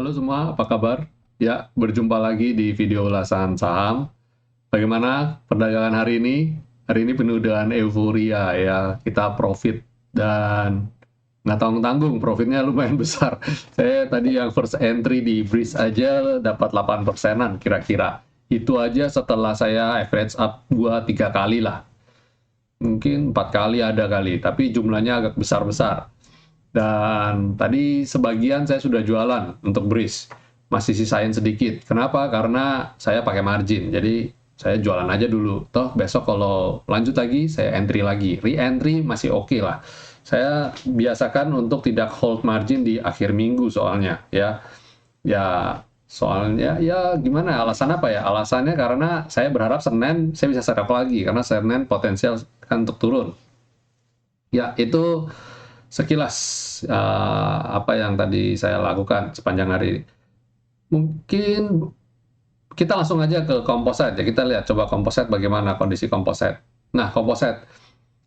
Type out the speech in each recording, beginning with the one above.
Halo semua, apa kabar? Ya, berjumpa lagi di video ulasan saham. Bagaimana perdagangan hari ini? Hari ini penuh dengan euforia ya, kita profit dan nggak tanggung-tanggung, profitnya lumayan besar. Saya tadi yang first entry di Breeze aja dapat 8%-an kira-kira. Itu aja setelah saya average up 2-3 kali lah. Mungkin 4 kali ada kali, tapi jumlahnya agak besar-besar. Dan tadi sebagian saya sudah jualan untuk Breeze. Masih sisain sedikit. Kenapa? Karena saya pakai margin. Jadi saya jualan aja dulu. Toh besok kalau lanjut lagi, saya entry lagi. Re-entry masih oke lah. Saya biasakan untuk tidak hold margin di akhir minggu soalnya. Ya, soalnya ya gimana? Alasan apa ya? Alasannya karena saya berharap Senin saya bisa setup lagi. Karena Senin potensial kan untuk turun. Ya, itu sekilas apa yang tadi saya lakukan sepanjang hari ini. Mungkin kita langsung aja ke komposit ya. Kita lihat coba komposit bagaimana kondisi komposit. Nah, komposit.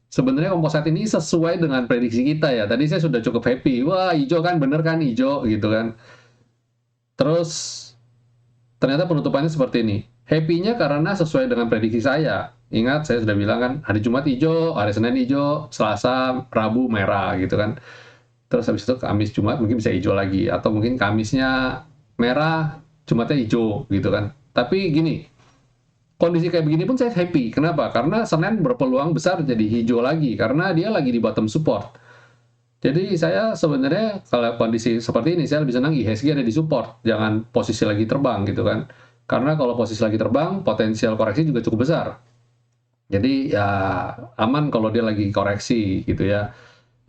Sebenarnya komposit ini sesuai dengan prediksi kita ya. Tadi saya sudah cukup happy. Wah, hijau kan, bener kan hijau gitu kan. Terus ternyata penutupannya seperti ini. Happy-nya karena sesuai dengan prediksi saya. Ingat, saya sudah bilang kan, hari Jumat hijau, hari Senin hijau, Selasa, Rabu merah gitu kan. Terus habis itu Kamis Jumat mungkin bisa hijau lagi, atau mungkin Kamisnya merah, Jumatnya hijau gitu kan. Tapi gini, kondisi kayak begini pun saya happy. Kenapa? Karena Senin berpeluang besar jadi hijau lagi, karena dia lagi di bottom support. Jadi saya sebenarnya kalau kondisi seperti ini, saya lebih senang IHSG ada di support, jangan posisi lagi terbang gitu kan. Karena kalau posisi lagi terbang, potensial koreksi juga cukup besar. Jadi ya aman kalau dia lagi koreksi gitu ya,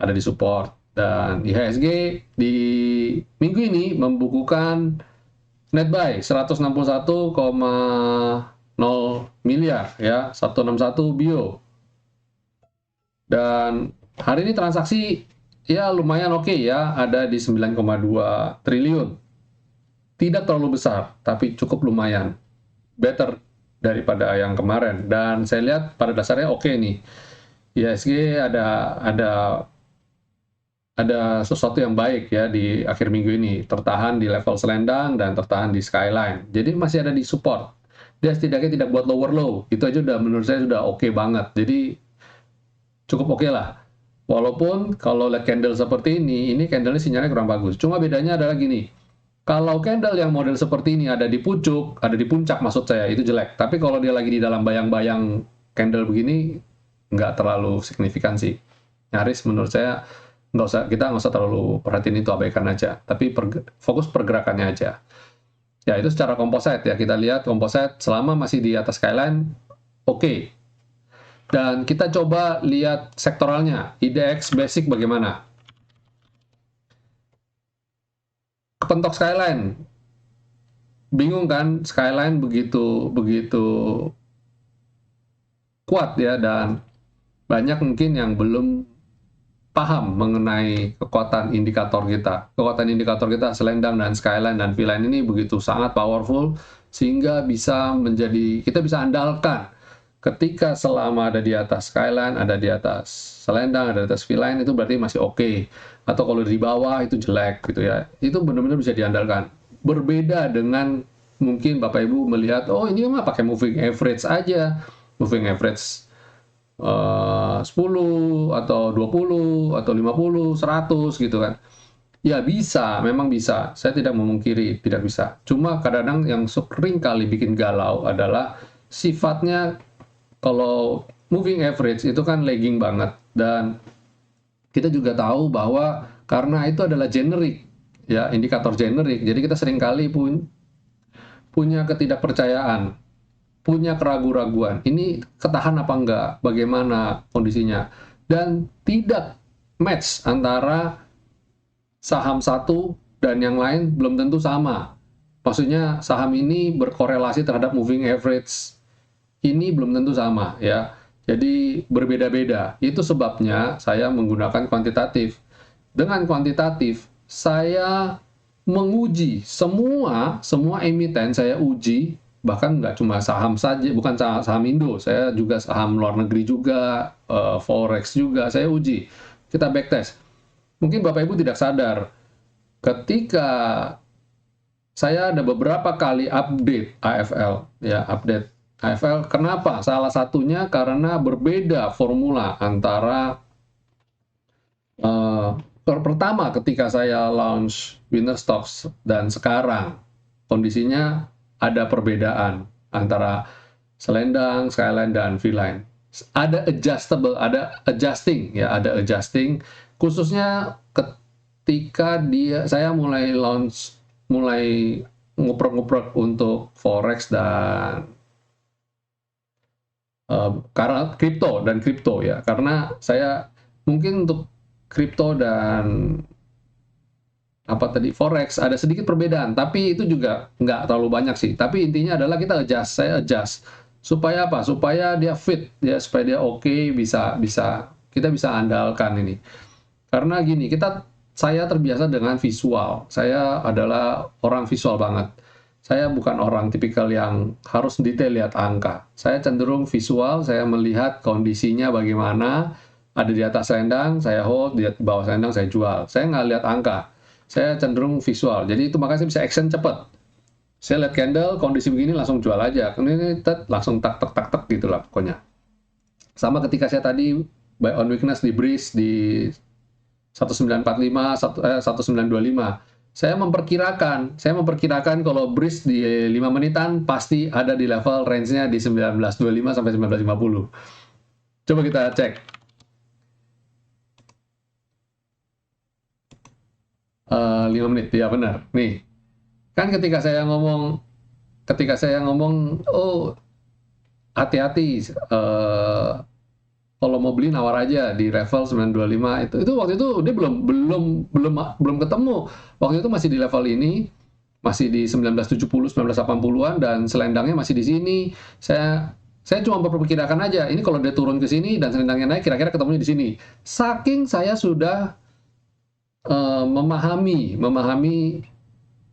ada di support. Dan IHSG di minggu ini membukukan net buy 161,0 miliar ya, 161 bio. Dan hari ini transaksi ya lumayan oke ya, ada di 9,2 triliun. Tidak terlalu besar, tapi cukup lumayan. Better daripada yang kemarin. Dan saya lihat pada dasarnya oke nih. IHSG ada sesuatu yang baik ya di akhir minggu ini, tertahan di level selendang dan tertahan di skyline. Jadi masih ada di support. Dia setidaknya tidak buat lower low. Itu aja udah menurut saya sudah oke banget. Jadi cukup oke lah. Walaupun kalau lihat candle seperti ini candle-nya sinyalnya kurang bagus. Cuma bedanya adalah gini. Kalau candle yang model seperti ini ada di pucuk, ada di puncak maksud saya, itu jelek. Tapi kalau dia lagi di dalam bayang-bayang candle begini, nggak terlalu signifikan sih. Nyaris menurut saya kita nggak usah terlalu perhatiin itu, abaikan aja. Tapi fokus pergerakannya aja. Ya itu secara komposit ya, kita lihat komposit selama masih di atas skyline, oke. Dan kita coba lihat sektoralnya, IDX basic bagaimana. Kepentok skyline, bingung kan, skyline begitu kuat ya, dan banyak mungkin yang belum paham mengenai kekuatan indikator kita. Kekuatan indikator kita selendang dan skyline dan V-line ini begitu sangat powerful sehingga kita bisa andalkan ketika selama ada di atas skyline, ada di atas selendang, ada di atas V-line itu berarti masih oke. Atau kalau di bawah itu jelek gitu ya. Itu benar-benar bisa diandalkan. Berbeda dengan mungkin Bapak Ibu melihat, oh ini mah pakai moving average aja. Moving average 10 atau 20 atau 50, 100 gitu kan. Ya bisa, memang bisa. Saya tidak memungkiri tidak bisa. Cuma kadang-kadang yang sering kali bikin galau adalah sifatnya kalau moving average itu kan lagging banget, dan kita juga tahu bahwa karena itu adalah generik ya, indikator generik. Jadi kita sering kali punya ketidakpercayaan, punya keraguan-raguan, ini ketahan apa enggak, bagaimana kondisinya, dan tidak match antara saham satu dan yang lain belum tentu sama. Maksudnya saham ini berkorelasi terhadap moving average, ini belum tentu sama ya. Jadi berbeda-beda. Itu sebabnya saya menggunakan kuantitatif. Dengan kuantitatif, saya menguji semua emiten saya uji, bahkan nggak cuma saham saja, bukan saham Indo, saya juga saham luar negeri juga, forex juga saya uji. Kita backtest. Mungkin Bapak Ibu tidak sadar, ketika saya ada beberapa kali update AFL, ya, update AFL. Kenapa? Salah satunya karena berbeda formula antara pertama ketika saya launch Winner Stocks dan sekarang. Kondisinya ada perbedaan antara Selendang, Skyline, dan V-Line. Ada adjustable, ada adjusting, ya, ada adjusting. Khususnya ketika saya mulai launch, mulai nguprek-nguprek untuk forex dan karena kripto ya, karena saya mungkin untuk kripto dan forex ada sedikit perbedaan, tapi itu juga nggak terlalu banyak sih. Tapi intinya adalah saya adjust supaya apa? Supaya dia fit, ya, supaya dia oke, kita bisa andalkan ini. Karena gini, saya terbiasa dengan visual. Saya adalah orang visual banget. Saya bukan orang tipikal yang harus detail lihat angka. Saya cenderung visual, saya melihat kondisinya bagaimana, ada di atas selendang, saya hold, di bawah selendang saya jual. Saya nggak lihat angka. Saya cenderung visual. Jadi itu makanya saya bisa action cepat. Saya lihat candle, kondisi begini langsung jual aja. Ini langsung tak gitu lah pokoknya. Sama ketika saya tadi buy on weakness di breeze di 1945, 1925. Saya memperkirakan kalau breeze di 5 menitan pasti ada di level range-nya di 1925 sampai 1950. Coba kita cek. 5 menit, ya benar. Nih, kan ketika saya ngomong, oh hati-hati, kalau mau beli nawar aja di level 925 itu waktu itu dia belum ketemu. Waktu itu masih di level ini, masih di 1970, 1980-an, dan selendangnya masih di sini. Saya cuma memperkirakan aja, ini kalau dia turun ke sini dan selendangnya naik, kira-kira ketemunya di sini. Saking saya sudah memahami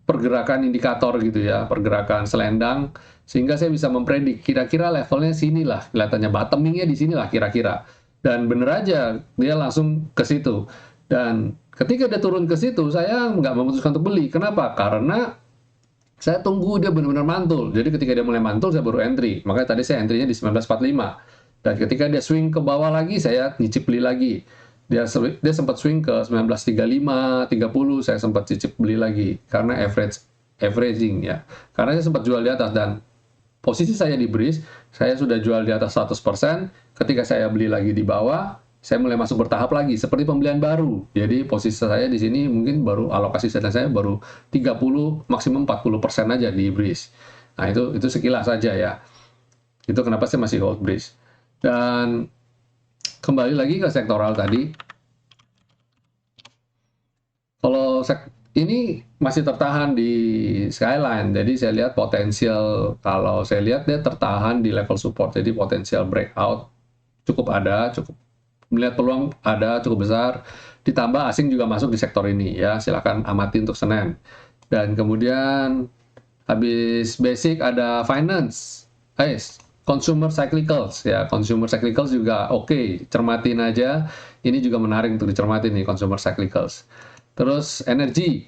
pergerakan indikator gitu ya, pergerakan selendang, sehingga saya bisa mempredik kira-kira levelnya sinilah, kelihatannya bottomingnya di sinilah kira-kira. Dan bener aja, dia langsung ke situ. Dan ketika dia turun ke situ, saya nggak memutuskan untuk beli. Kenapa? Karena saya tunggu dia benar-benar mantul. Jadi ketika dia mulai mantul, saya baru entry. Makanya tadi saya entry-nya di 1945. Dan ketika dia swing ke bawah lagi, saya nyicip beli lagi. Dia sempat swing ke 1935, 30, saya sempat cicip beli lagi karena averaging ya. Karena saya sempat jual di atas, dan posisi saya di breeze, saya sudah jual di atas 100%. Ketika saya beli lagi di bawah, saya mulai masuk bertahap lagi seperti pembelian baru. Jadi posisi saya di sini mungkin baru alokasi saya baru 30 maksimum 40% aja di breeze. Nah, itu sekilas saja ya. Itu kenapa saya masih hold breeze. Dan kembali lagi ke sektoral tadi. Kalau ini masih tertahan di Skyline, jadi saya lihat potensial, kalau saya lihat dia tertahan di level support, jadi potensial breakout cukup melihat peluang ada cukup besar, ditambah asing juga masuk di sektor ini ya, silakan amati untuk Senin. Dan kemudian habis basic ada finance, consumer cyclicals ya, consumer cyclicals juga oke, cermatin aja, ini juga menarik untuk dicermati nih consumer cyclicals. Terus energi,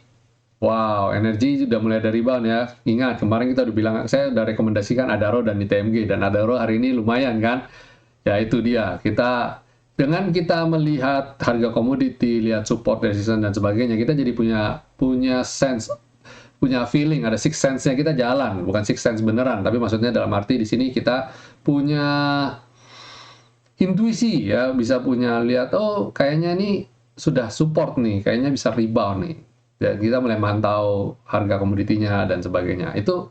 wow, energi sudah mulai ada rebound ya. Ingat kemarin kita udah bilang, saya udah rekomendasikan Adaro dan ITMG, dan Adaro hari ini lumayan kan. Ya itu dia, dengan kita melihat harga komoditi, lihat support, resistance dan sebagainya, kita jadi punya sense, punya feeling, ada six sense-nya kita jalan, bukan six sense beneran, tapi maksudnya dalam arti di sini kita punya intuisi ya, bisa punya lihat, oh kayaknya nih sudah support nih, kayaknya bisa rebound nih. Dan kita mulai mantau harga komoditinya dan sebagainya. Itu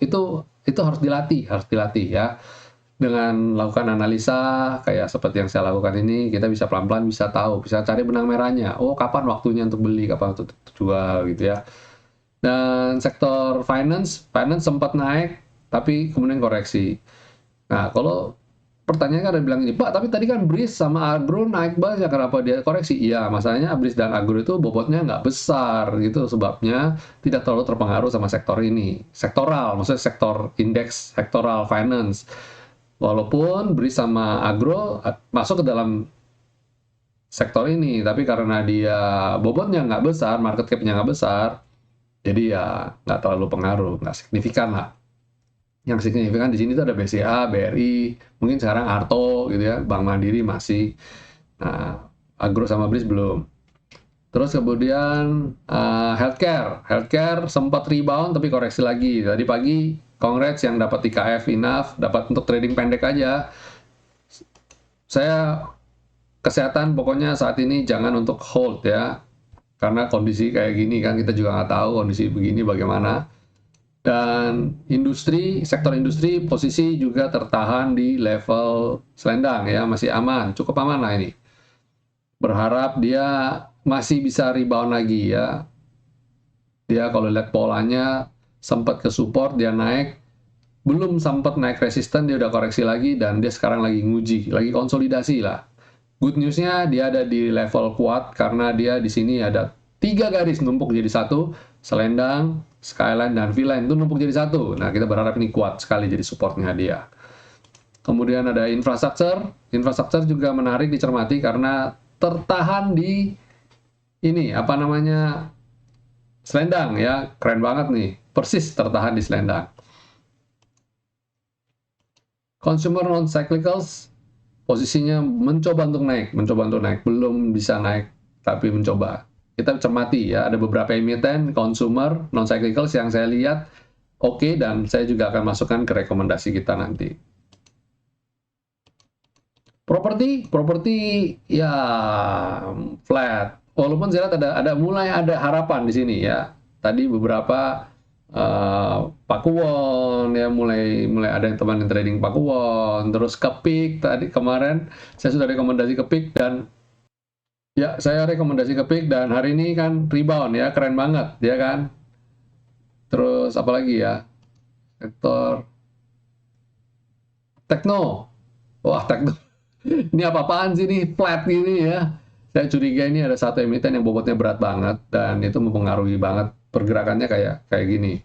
harus dilatih ya. Dengan lakukan analisa kayak seperti yang saya lakukan ini, kita bisa pelan-pelan bisa tahu, bisa cari benang merahnya. Oh, kapan waktunya untuk beli, kapan untuk jual gitu ya. Dan sektor finance sempat naik tapi kemudian koreksi. Nah, kalau pertanyaan kan ada bilang ini, Pak, tapi tadi kan breeze sama agro naik banget, kenapa dia koreksi? Iya, masalahnya breeze dan agro itu bobotnya nggak besar gitu, sebabnya tidak terlalu terpengaruh sama sektor ini. Sektoral, maksudnya sektor indeks, sektoral finance. Walaupun breeze sama agro masuk ke dalam sektor ini, tapi karena dia bobotnya nggak besar, market cap-nya nggak besar, Jadi ya nggak terlalu pengaruh, nggak signifikan lah. Yang signifikan di sini tuh ada BCA, BRI, mungkin sekarang Arto gitu ya, Bank Mandiri masih. Nah, Agro sama BRIS belum. Terus kemudian healthcare sempat rebound tapi koreksi lagi. Tadi pagi congrats yang dapat IKF enough, dapat untuk trading pendek aja. Saya kesehatan pokoknya saat ini jangan untuk hold ya, karena kondisi kayak gini kan kita juga nggak tahu kondisi begini bagaimana. Dan sektor industri posisi juga tertahan di level selendang ya, masih aman, cukup aman lah ini. Berharap dia masih bisa rebound lagi ya. Dia kalau lihat polanya sempat ke support, dia naik, belum sempat naik resisten, dia udah koreksi lagi dan dia sekarang lagi nguji, lagi konsolidasi lah. Good newsnya dia ada di level kuat karena dia di sini ada 3 garis numpuk jadi satu, selendang, skyline, dan v-line itu numpuk jadi satu. Nah, kita berharap ini kuat sekali jadi supportnya dia. Kemudian ada infrastruktur juga menarik dicermati karena tertahan di ini, apa namanya, selendang ya, keren banget nih, persis tertahan di selendang. Consumer non-cyclicals, posisinya mencoba untuk naik, belum bisa naik, tapi mencoba. Kita cermati ya, ada beberapa emiten consumer non-cyclicals yang saya lihat oke, dan saya juga akan masukkan ke rekomendasi kita nanti. Properti ya flat. Walaupun saya lihat mulai ada harapan di sini ya. Tadi beberapa Pakuwon ya, mulai ada yang teman yang trading Pakuwon, terus Kepik tadi kemarin saya sudah rekomendasi Kepik dan ya saya rekomendasi Kepik dan hari ini kan rebound ya, keren banget ya kan. Terus apalagi ya, sektor Tekno, wah Tekno ini apa-apaan sih nih, flat gini ya. Saya curiga ini ada satu emiten yang bobotnya berat banget dan itu mempengaruhi banget pergerakannya kayak gini.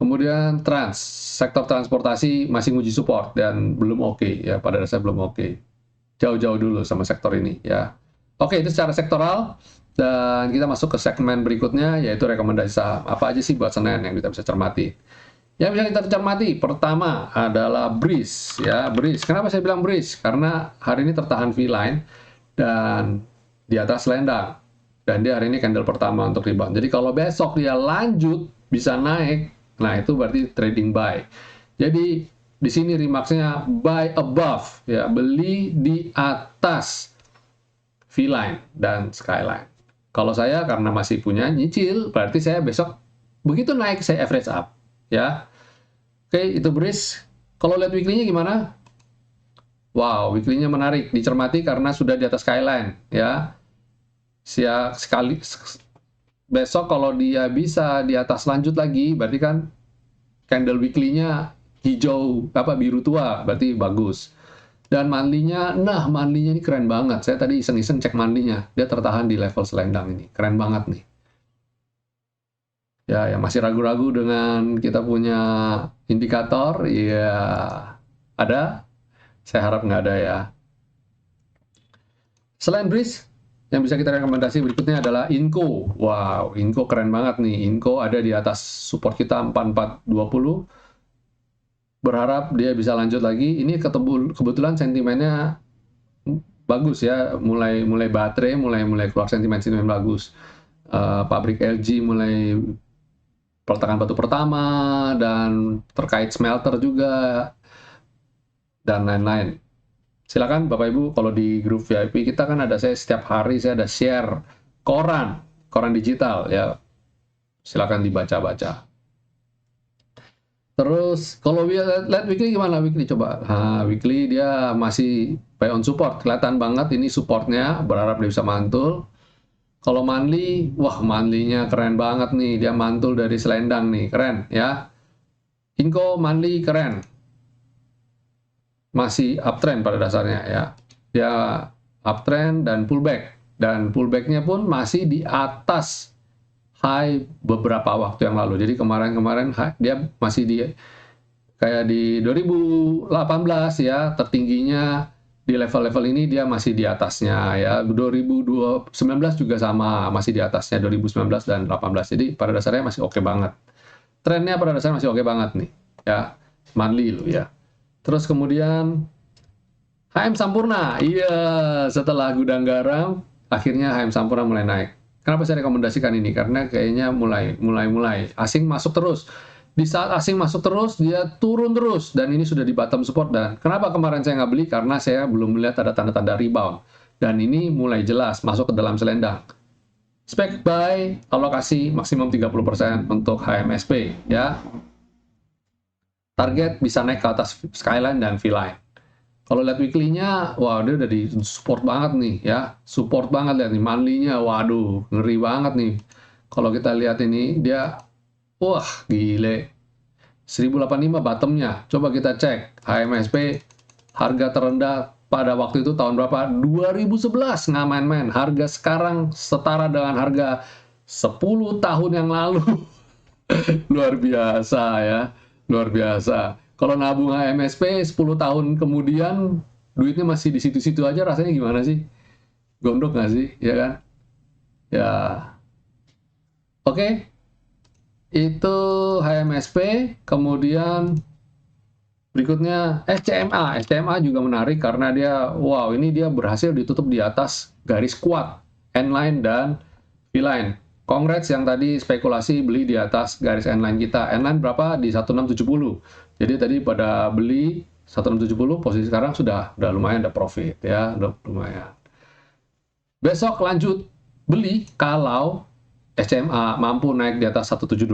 Kemudian sektor transportasi masih nguji support dan belum oke ya, pada dasarnya belum oke. Jauh-jauh dulu sama sektor ini ya. Oke, itu secara sektoral dan kita masuk ke segmen berikutnya yaitu rekomendasi saham. Apa aja sih buat Senin yang kita bisa cermati? Yang bisa kita cermati pertama adalah BRIS ya, BRIS. Kenapa saya bilang BRIS? Karena hari ini tertahan V-line dan di atas selendang. Dan dia hari ini candle pertama untuk rebound. Jadi kalau besok dia lanjut bisa naik, nah itu berarti trading buy. Jadi di sini remarksnya buy above ya, beli di atas V-line dan skyline. Kalau saya karena masih punya nyicil, berarti saya besok begitu naik saya average up ya. Oke, itu BRIS. Kalau lihat weekly-nya gimana? Wow, weekly-nya menarik dicermati karena sudah di atas skyline ya. Sekali besok kalau dia bisa di atas lanjut lagi, berarti kan candle weekly-nya hijau biru tua, berarti bagus. Dan monthly-nya, monthly-nya ini keren banget. Saya tadi iseng-iseng cek monthly-nya, dia tertahan di level selendang ini, keren banget nih. Ya, yang masih ragu-ragu dengan kita punya indikator, ya ada. Saya harap nggak ada ya. Selain BRIS, yang bisa kita rekomendasi berikutnya adalah Inco. Wow, Inco keren banget nih. Inco ada di atas support kita 4420. Berharap dia bisa lanjut lagi. Ini kebetulan sentimennya bagus ya. Mulai baterai, mulai keluar sentimen bagus. Pabrik LG mulai peletakan batu pertama dan terkait smelter juga dan lain-lain. Silakan Bapak Ibu, kalau di grup VIP kita kan saya setiap hari saya ada share koran digital ya. Silakan dibaca-baca. Terus kalau lihat weekly gimana weekly coba? Weekly dia masih buy on support, kelihatan banget ini supportnya, berharap dia bisa mantul. Kalau monthly, wah monthly-nya keren banget nih, dia mantul dari selendang nih, keren ya. Inco monthly keren, masih uptrend pada dasarnya ya. Dia uptrend dan pullback-nya pun masih di atas high beberapa waktu yang lalu. Jadi kemarin dia masih kayak di 2018 ya, tertingginya Di level-level ini dia masih di atasnya ya. 2019 juga sama, masih di atasnya 2019 dan 18. Jadi pada dasarnya masih oke banget. Trennya pada dasarnya masih oke banget nih ya. Monthly lo ya. Terus kemudian HM Sampurna. Iya, setelah gudang garam akhirnya HM Sampurna mulai naik. Kenapa saya rekomendasikan ini? Karena kayaknya mulai asing masuk terus. Di saat asing masuk terus, dia turun terus. Dan ini sudah di bottom support. Dan kenapa kemarin saya nggak beli? Karena saya belum melihat ada tanda-tanda rebound. Dan ini mulai jelas masuk ke dalam selendang. Spek buy, alokasi maksimum 30% untuk HMSP. Ya. Target bisa naik ke atas Skyline dan V-Line. Kalau lihat weekly-nya, wah dia udah di support banget nih ya. Support banget lihat nih, monthly-nya, waduh, ngeri banget nih. Kalau kita lihat ini, dia, wah gile. 1085 bottom-nya. Coba kita cek, HMSP, harga terendah pada waktu itu tahun berapa? 2011, nggak main-main. Harga sekarang setara dengan harga 10 tahun yang lalu. Luar biasa ya, luar biasa. Kalau nabung HMSP 10 tahun kemudian duitnya masih di situ-situ aja, rasanya gimana sih? Gondok nggak sih? Ya kan? Ya. Oke. Itu HMSP, kemudian berikutnya SCMA. SCMA juga menarik karena dia, wow, ini dia berhasil ditutup di atas garis kuat, N-line dan V-line. Congrats yang tadi spekulasi beli di atas garis N-line kita. N-line berapa? Di 1670. Jadi tadi pada beli 1670, posisi sekarang sudah lumayan, ada profit ya, udah lumayan. Besok lanjut beli kalau SCMA mampu naik di atas 1725.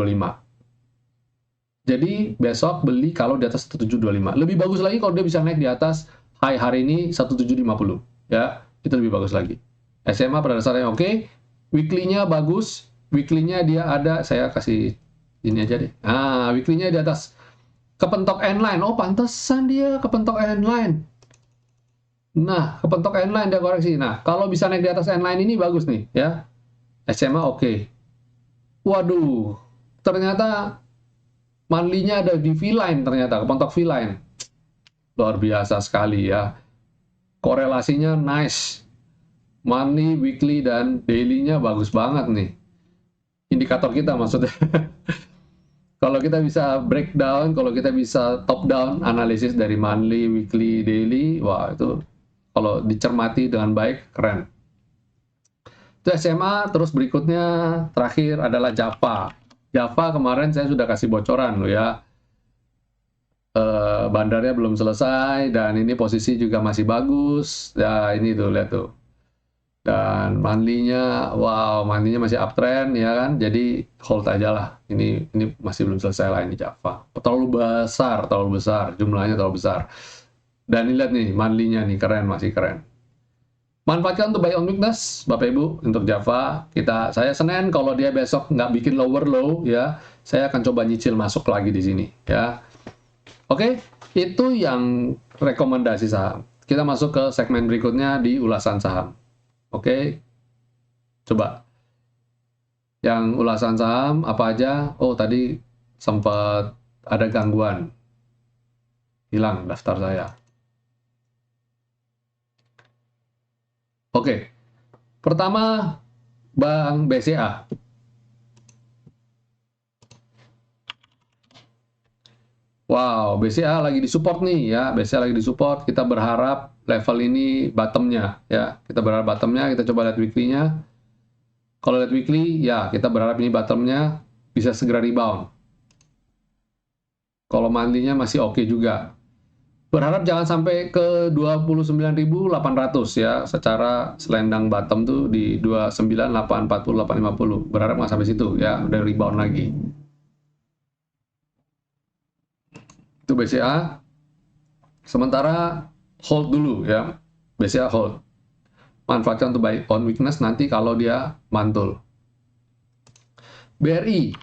Jadi besok beli kalau di atas 1725. Lebih bagus lagi kalau dia bisa naik di atas high hari ini 1750. Ya, itu lebih bagus lagi. SMA pada dasarnya oke. Weekly-nya bagus. Weekly-nya dia ada, saya kasih ini aja deh. Nah, weekly-nya di atas kepentok N-line. Oh, pantesan dia kepentok N-line. Nah, kepentok N-line dia koreksi. Nah, kalau bisa naik di atas N-line ini bagus nih, ya. SMA oke. Waduh, ternyata monthly-nya ada di V-line ternyata, kepentok V-line. Luar biasa sekali ya. Korelasinya nice. Monthly, weekly, dan daily-nya bagus banget nih. Indikator kita maksudnya. Kalau kita bisa breakdown, kalau kita bisa top down analisis dari monthly, weekly, daily, wah itu kalau dicermati dengan baik, keren. Itu SMA, terus berikutnya terakhir adalah Java. Java kemarin saya sudah kasih bocoran loh ya. Bandarnya belum selesai dan ini posisi juga masih bagus. Ya ini tuh lihat tuh. Dan monthly-nya, wow, monthly-nya masih uptrend ya kan. Jadi hold aja lah. Ini masih belum selesai lah ini Java. Terlalu besar, jumlahnya terlalu besar. Dan ini lihat nih monthly-nya nih keren, masih keren. Manfaatkan untuk buy on weakness, Bapak Ibu, untuk Java. Saya Senin kalau dia besok nggak bikin lower low ya, saya akan coba nyicil masuk lagi di sini ya. Oke, itu yang rekomendasi saham. Kita masuk ke segmen berikutnya di ulasan saham. Oke, coba. Yang ulasan saham apa aja? Oh, tadi sempat ada gangguan. Hilang daftar saya. Oke, pertama Bank BCA. Wow, BCA lagi disupport nih ya, BCA lagi disupport. Kita berharap level ini bottomnya ya. Kita berharap bottomnya, kita coba lihat weekly-nya. Kalau lihat weekly, ya kita berharap ini bottomnya bisa segera rebound. Kalau monthly-nya masih oke juga. Berharap jangan sampai ke 29.800 ya, secara selendang bottom tuh di 29.840, 850. Berharap nggak sampai situ ya, udah rebound lagi. Itu BCA. Sementara hold dulu ya, BCA hold. Manfaatkan untuk buy on weakness nanti kalau dia mantul. BRI.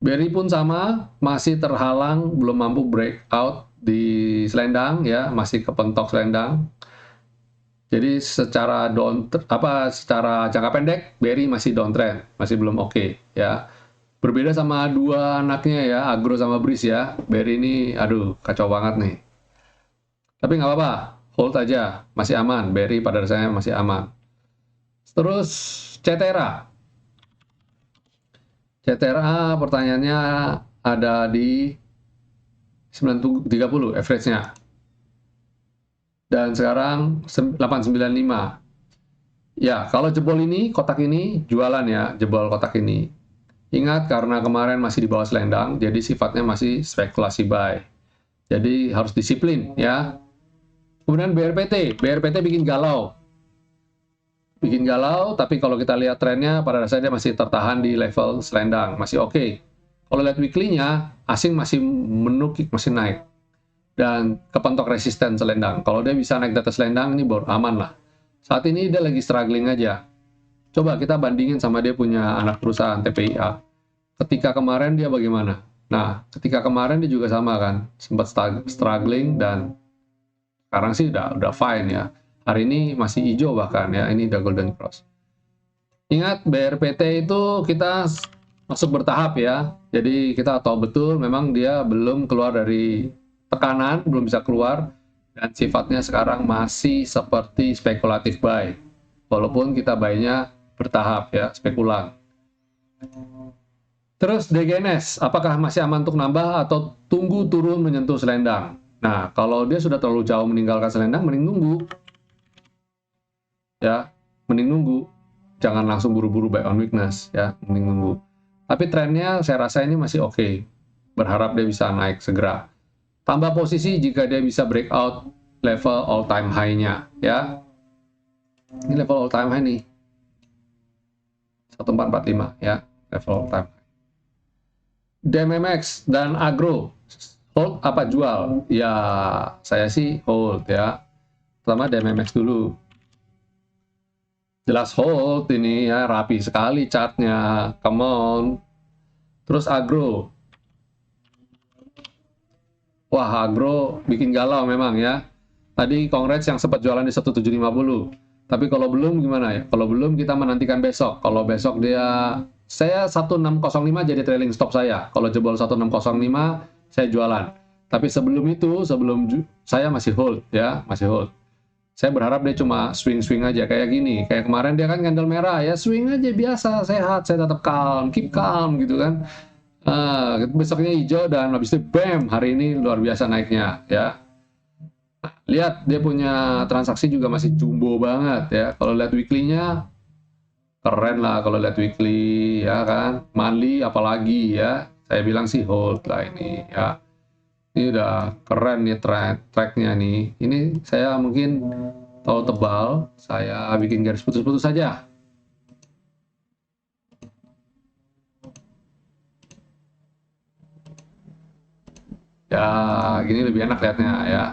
BRI pun sama, masih terhalang, belum mampu breakout di selendang ya, masih kepentok selendang. Jadi secara secara jangka pendek BRI masih downtrend, masih belum oke ya. Berbeda sama dua anaknya ya, Agro sama Breeze ya. BRI ini, aduh, kacau banget nih. Tapi nggak apa-apa, hold aja, masih aman. BRI pada dasarnya masih aman. Terus Cetera. Cetera pertanyaannya ada di 930 average-nya. Dan sekarang 895. Ya, kalau jebol ini, kotak ini, jualan ya, jebol kotak ini. Ingat, karena kemarin masih di bawah selendang, jadi sifatnya masih spekulasi buy. Jadi harus disiplin ya. Kemudian BRPT. BRPT bikin galau. Bikin galau, tapi kalau kita lihat trennya, pada dasarnya masih tertahan di level selendang. Masih oke. Kalau lihat weekly-nya, asing masih menukik, masih naik. Dan kepentok resisten selendang. Kalau dia bisa naik di atas selendang, ini baru aman lah. Saat ini dia lagi struggling aja. Coba kita bandingin sama dia punya anak perusahaan TPIA. Ketika kemarin dia bagaimana? Nah, ketika kemarin dia juga sama kan, sempat struggling dan sekarang sih udah fine ya. Hari ini masih hijau bahkan ya, ini udah golden cross. Ingat, BRPT itu kita masuk bertahap ya. Jadi kita tahu betul memang dia belum keluar dari tekanan, belum bisa keluar. Dan sifatnya sekarang masih seperti spekulatif buy. Walaupun kita buy-nya bertahap ya, spekulan. Terus DGNS, apakah masih aman untuk nambah atau tunggu turun menyentuh selendang? Nah, kalau dia sudah terlalu jauh meninggalkan selendang, mending nunggu. Ya, mending nunggu. Jangan langsung buru-buru buy on weakness ya, mending nunggu. Tapi trennya saya rasa ini masih oke. Berharap dia bisa naik segera. Tambah posisi jika dia bisa breakout level all time high-nya ya. Ini level all time high nih. 1445 ya, level all time high. DMMX dan Agro, hold apa jual? Ya, saya sih hold ya. Pertama DMMX dulu. Jelas hold ini ya, rapi sekali chartnya. Come on. Terus Agro. Wah, Agro bikin galau memang ya. Tadi Congrats yang sempat jualan di 1750. Tapi kalau belum gimana ya? Kalau belum kita menantikan besok. Kalau besok dia, saya 1605 jadi trailing stop saya. Kalau jebol 1605 saya jualan. Tapi sebelum itu, saya masih hold ya, masih hold. Saya berharap dia cuma swing-swing aja kayak gini. Kayak kemarin dia kan candle merah ya, swing aja biasa, sehat, saya tetap calm, keep calm gitu kan. Besoknya hijau dan habis itu bam, hari ini luar biasa naiknya ya. Lihat dia punya transaksi juga masih jumbo banget ya. Kalau lihat weekly-nya keren lah kalau lihat weekly ya kan. Monthly apalagi ya. Saya bilang sih hold lah ini ya. Ini udah keren nih tracknya nih. Ini saya mungkin terlalu tebal, saya bikin garis putus-putus saja. Ya, gini lebih enak lihatnya ya.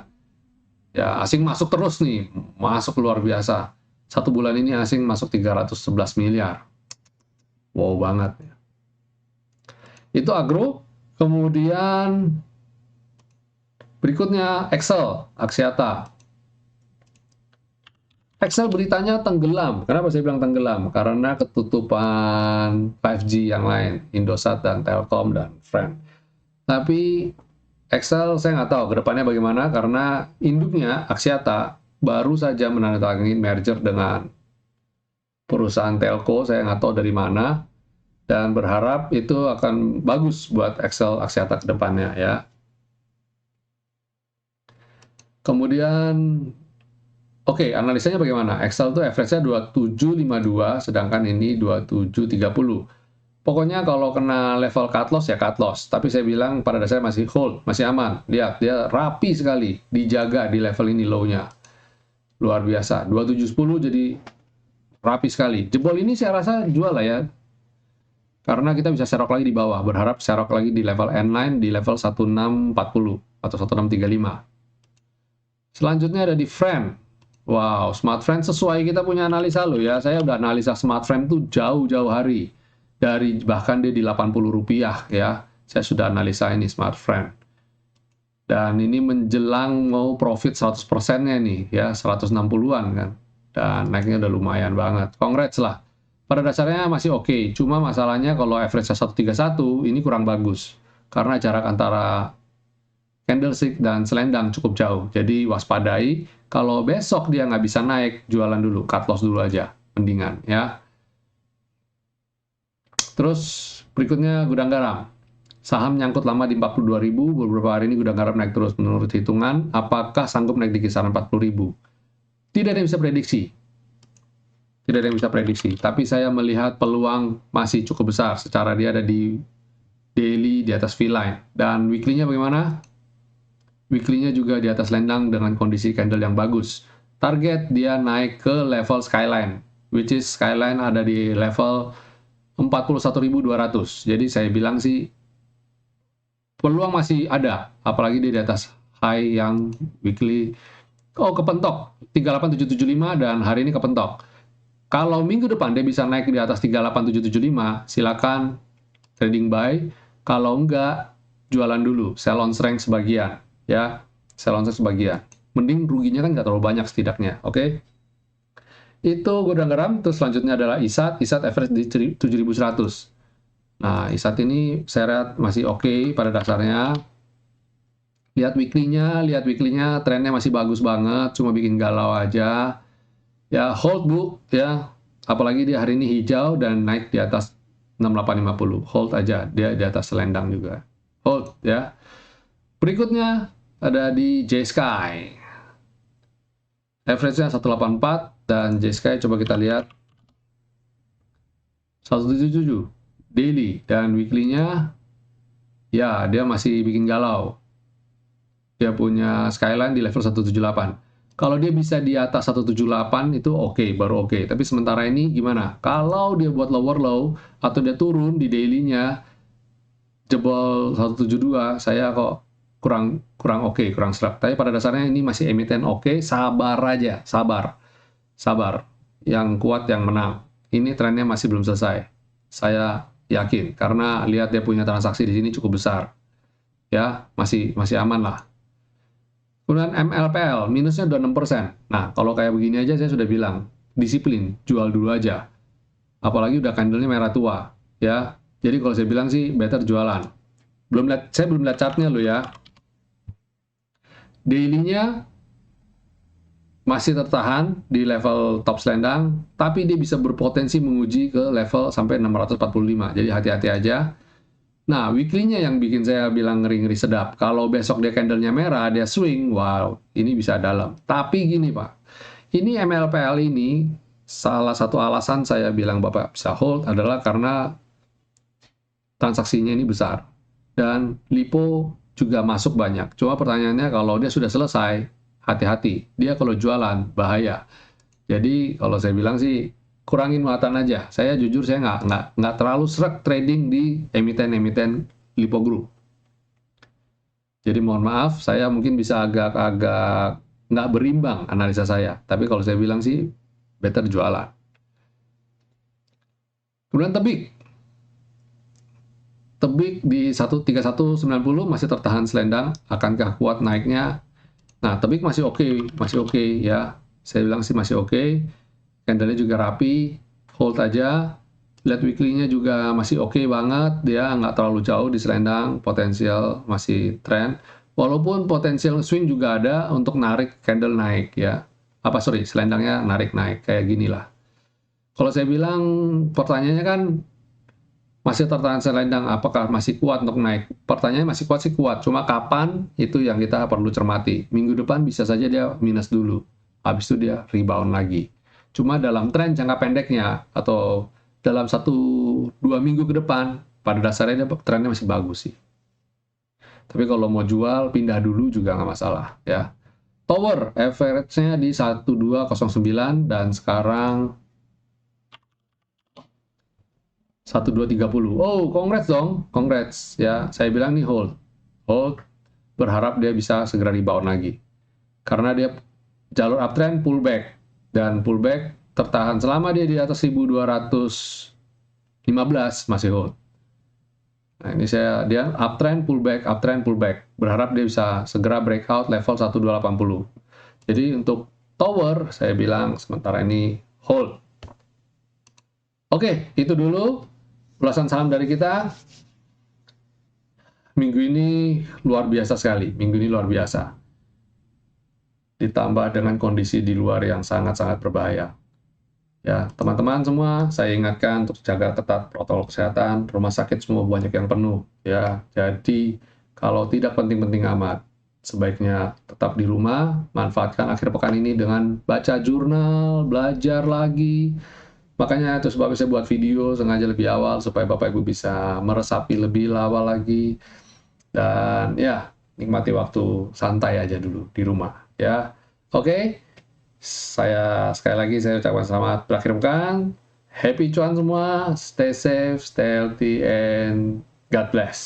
Ya, asing masuk terus nih, masuk luar biasa. Satu bulan ini asing masuk 311 miliar. Wow banget. Itu Agro. Kemudian berikutnya Excel, Axiata. Excel beritanya tenggelam. Kenapa saya bilang tenggelam? Karena ketutupan 5G yang lain, Indosat dan Telkom dan Friend. Tapi Excel saya nggak tahu ke depannya bagaimana karena induknya Axiata baru saja menandatangani merger dengan perusahaan telco, saya nggak tahu dari mana, dan berharap itu akan bagus buat Excel Axiata ke depannya ya. Kemudian oke, analisanya bagaimana? Excel tuh average-nya 2752, sedangkan ini 2730. Pokoknya kalau kena level cut loss ya cut loss. Tapi saya bilang pada dasarnya masih hold, masih aman. Lihat, dia rapi sekali, dijaga di level ini low-nya. Luar biasa, 2710 jadi rapi sekali. Jebol ini saya rasa jual lah ya. Karena kita bisa serok lagi di bawah. Berharap serok lagi di level N9 di level 1640 atau 1635. Selanjutnya ada di Friend. Wow, Smart Friend sesuai kita punya analisa loh ya. Saya udah analisa Smart Friend tuh jauh-jauh hari. Dari bahkan dia di 80 rupiah ya. Saya sudah analisa ini Smart Friend. Dan ini menjelang mau profit 100%-nya nih ya, 160-an kan. Dan naiknya udah lumayan banget. Congrats lah. pada dasarnya masih oke. Cuma masalahnya kalau average 131 ini kurang bagus. Karena jarak antara candlestick dan selendang cukup jauh. Jadi waspadai, kalau besok dia nggak bisa naik, jualan dulu, cut loss dulu aja, mendingan ya. Terus berikutnya gudang garam. Saham nyangkut lama di 42.000, beberapa hari ini gudang garam naik terus. Menurut hitungan, apakah sanggup naik di kisaran 40.000? Tidak ada yang bisa prediksi. Tidak ada yang bisa prediksi. Tapi saya melihat peluang masih cukup besar. Secara dia ada di daily, di atas V-line. Dan weekly-nya bagaimana? Weekly-nya juga di atas lendang dengan kondisi candle yang bagus. Target dia naik ke level skyline, which is skyline ada di level 41.200. Jadi saya bilang sih peluang masih ada, apalagi dia di atas high yang weekly. Oh, kepentok 38775 dan hari ini kepentok. Kalau minggu depan dia bisa naik di atas 38775, silakan trading buy. Kalau enggak, jualan dulu, sell on strength sebagian, ya, sell on strength sebagian. Mending ruginya kan nggak terlalu banyak setidaknya, oke? Itu gudang garam. Terus selanjutnya adalah ISAT. ISAT average di 7.100. Nah, ISAT ini saya lihat masih oke pada dasarnya. Lihat weekly-nya, trennya masih bagus banget, cuma bikin galau aja. Ya, hold bu, ya. Apalagi dia hari ini hijau dan naik di atas 6850. Hold aja, dia di atas selendang juga. Hold, ya. Berikutnya ada di J-Sky. Average-nya 184 dan J-Sky coba kita lihat 177 daily dan weekly-nya ya dia masih bikin galau. Dia punya skyline di level 178. Kalau dia bisa di atas 178 itu oke, baru oke. Tapi sementara ini gimana? Kalau dia buat lower low atau dia turun di daily-nya jebol 172, saya kok kurang oke, kurang serap. Tapi pada dasarnya ini masih emiten oke, sabar aja, sabar. Yang kuat yang menang. Ini trennya masih belum selesai. Saya yakin karena lihat dia punya transaksi di sini cukup besar. Ya, masih aman lah. Kemudian MLPL, minusnya udah 6%. Nah, kalau kayak begini aja saya sudah bilang, disiplin, jual dulu aja. Apalagi udah candle-nya merah tua, ya. Jadi kalau saya bilang sih, better jualan. Saya belum lihat chartnya loh ya. Daily-nya masih tertahan di level top selendang, tapi dia bisa berpotensi menguji ke level sampai 645. Jadi hati-hati aja. Nah, weekly-nya yang bikin saya bilang ngeri-ngeri sedap. Kalau besok dia candle-nya merah, dia swing, wow, ini bisa dalam. Tapi gini Pak, ini MLPL ini, salah satu alasan saya bilang Bapak bisa hold adalah karena transaksinya ini besar. Dan LiPo juga masuk banyak. Cuma pertanyaannya kalau dia sudah selesai, hati-hati. Dia kalau jualan, bahaya. Jadi kalau saya bilang sih, kurangin muatan aja. Saya jujur saya nggak terlalu srek trading di emiten-emiten Lipo Group. Jadi mohon maaf, saya mungkin bisa agak nggak berimbang analisa saya. Tapi kalau saya bilang sih, better jualan. Kemudian Tebik di 13190 masih tertahan selendang. Akankah kuat naiknya? Nah, Tebik masih oke ya. Saya bilang sih masih oke. Candle-nya juga rapi, hold aja. Lihat weekly-nya juga masih oke banget, dia nggak terlalu jauh di selendang, potensial masih trend. Walaupun potensial swing juga ada untuk narik candle naik ya. Selendangnya narik kayak gini lah. Kalau saya bilang pertanyaannya kan masih tertahan selendang, apakah masih kuat untuk naik? Pertanyaannya masih kuat sih kuat, cuma kapan itu yang kita perlu cermati. Minggu depan bisa saja dia minus dulu, habis itu dia rebound lagi. Cuma dalam tren jangka pendeknya atau dalam 1-2 minggu ke depan, pada dasarnya trennya masih bagus sih. Tapi kalau mau jual, pindah dulu juga nggak masalah ya. Tower, average-nya di 1209 dan sekarang 1230. Oh, congrats dong, congrats ya. Saya bilang nih hold, berharap dia bisa segera rebound lagi. Karena dia jalur uptrend pullback. Dan pullback tertahan selama dia di atas 1215 masih hold. Nah, ini dia uptrend pullback. Berharap dia bisa segera breakout level 1280. Jadi untuk tower saya bilang sementara ini hold. Oke, itu dulu ulasan saham dari kita. Minggu ini luar biasa sekali. Minggu ini luar biasa. Ditambah dengan kondisi di luar yang sangat-sangat berbahaya. Ya, teman-teman semua, saya ingatkan untuk jaga ketat protokol kesehatan. Rumah sakit semua banyak yang penuh. Ya, jadi kalau tidak penting-penting amat, sebaiknya tetap di rumah. Manfaatkan akhir pekan ini dengan baca jurnal, belajar lagi. Makanya itu sebabnya saya buat video sengaja lebih awal supaya Bapak Ibu bisa meresapi lebih awal lagi. Dan ya, nikmati waktu santai aja dulu di rumah. Ya, oke. Sekali lagi saya ucapkan selamat berakhir pekan. Happy cuan semua, stay safe, stay healthy, and God bless.